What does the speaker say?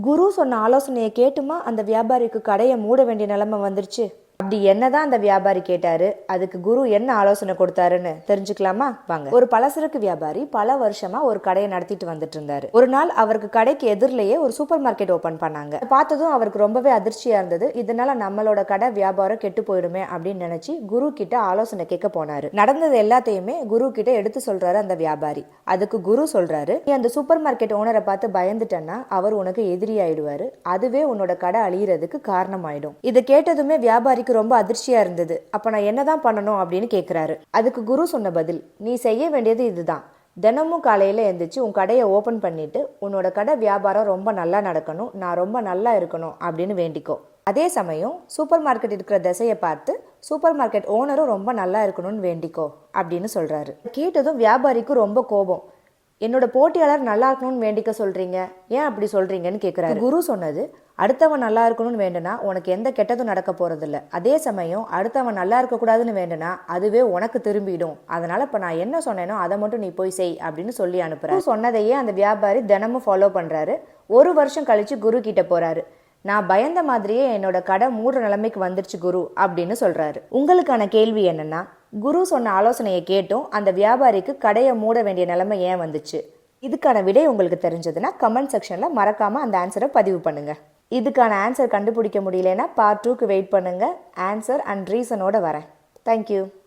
குரு சொன்ன ஆலோசனையை கேட்டுமா அந்த வியாபாரிக்கு கடையை மூட வேண்டிய நிலைமை வந்துருச்சு. அப்படி என்னதான் அந்த வியாபாரி கேட்டாரு, அதுக்கு குரு என்ன ஆலோசனை கொடுத்தாருன்னு தெரிஞ்சுக்கலாமா? வாங்க. ஒரு பலசரக்கு வியாபாரி பல வருஷமா ஒரு கடையை நடத்திட்டு வந்துட்டு இருந்தாரு. ஒரு நாள் அவருக்கு கடைக்கு எதிரிலேயே ஒரு சூப்பர் மார்க்கெட் ஓபன் பண்ணாங்க. பார்த்ததும் அவருக்கு ரொம்பவே அதிர்ச்சியா இருந்தது. இதனால நம்மளோட கடை வியாபாரம் கெட்டு போயிடுமே அப்படின்னு நினைச்சு குரு கிட்ட ஆலோசனை கேட்க போனாரு. நடந்தது எல்லாத்தையுமே குரு கிட்ட எடுத்து சொல்றாரு அந்த வியாபாரி. அதுக்கு குரு சொல்றாரு, நீ அந்த சூப்பர் மார்க்கெட் ஓனரை பார்த்து பயந்துட்டன்னா அவர் உனக்கு எதிரி ஆயிடுவாரு. அதுவே உன்னோட கடை அழியறதுக்கு காரணமாயிடும். இதை கேட்டதுமே வியாபாரிக்கு ரொம்ப அதிர்ச்சியா இருந்தது. அப்ப நான் என்னதான் பண்ணணும் அப்படின்னு கேக்குறாரு. அதுக்கு குரு சொன்ன பதில், நீ செய்ய வேண்டியது இதுதான். தினமும் காலையில எந்திரிச்சு உன் கடையை ஓபன் பண்ணிட்டு உன்னோட கடை வியாபாரம் ரொம்ப நல்லா நடக்கணும், நான் ரொம்ப நல்லா இருக்கணும் அப்படின்னு வேண்டிக்கோ. அதே சமயம் சூப்பர் மார்க்கெட் இருக்கிற திசையை பார்த்து சூப்பர் மார்க்கெட் ஓனரும் ரொம்ப நல்லா இருக்கணும்னு வேண்டிக்கோ அப்படின்னு சொல்றாரு. கேட்டதும் வியாபாரிக்கு ரொம்ப கோபம். என்னோட போட்டியாளர் நல்லா இருக்கணும்னு வேண்டிக்க சொல்றீங்க, ஏன் அப்படி சொல்றீங்கன்னு கேட்கிறாரு. குரு சொன்னது, அடுத்தவன் நல்லா இருக்கணும்னு வேண்டுனா உனக்கு எந்த கெட்டதும் நடக்க போறதில்ல. அதே சமயம் அடுத்தவன் நல்லா இருக்கக்கூடாதுன்னு வேண்டுனா அதுவே உனக்கு திரும்பிடும். அதனால இப்ப நான் என்ன சொன்னேனோ அதை மட்டும் நீ போய் செய் அப்படின்னு சொல்லி அனுப்புறாரு. சொன்னதையே அந்த வியாபாரி தினமும் ஃபாலோ பண்றாரு. ஒரு வருஷம் கழிச்சு குரு கிட்ட போறாரு. நான் பயந்த மாதிரியே என்னோட கடை மூடுற நிலைமைக்கு வந்துருச்சு குரு அப்படின்னு சொல்றாரு. உங்களுக்கான கேள்வி என்னன்னா, குரு சொன்ன ஆலோசனையை கேட்டும் அந்த வியாபாரிக்கு கடையை மூட வேண்டிய நிலைமை ஏன் வந்துச்சு? இதுக்கான விடை உங்களுக்கு தெரிஞ்சதுன்னா கமெண்ட் செக்ஷன்ல மறக்காம அந்த ஆன்சரை பதிவு பண்ணுங்க. இதுக்கான ஆன்சர் கண்டுபிடிக்க முடியலன்னா பார்ட் 2க்கு வெயிட் பண்ணுங்க. ஆன்சர் அண்ட் ரீசனோட வரேன். தேங்க்யூ.